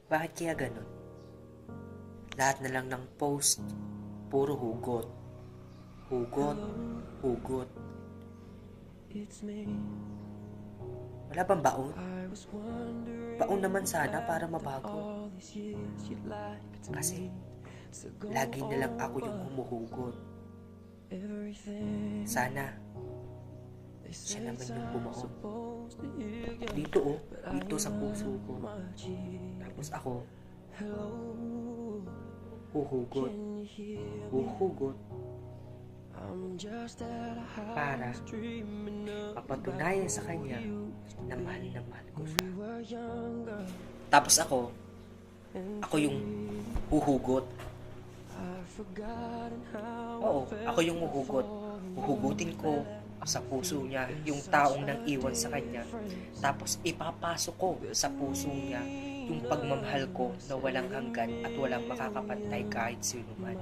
Bakit kaya ganun? Lahat na lang ng post, puro hugot. Hugot, hugot. Wala bang baon? Baon naman sana para mabago. Kasi, lagi na lang ako yung humuhugot. Sana, siya naman yung bumaon. Dito dito sa puso ko. Tapos ako, huhugot. Huhugot. Para mapatunayan sa kanya na mahal ko siya. Tapos ako yung huhugot. Oo, ako yung huhugot. Huhugutin ko sa puso niya yung taong nang iwan sa kanya. Tapos ipapasok ko sa puso niya yung pagmamahal ko na walang hanggan at walang makakapantay kahit sino man.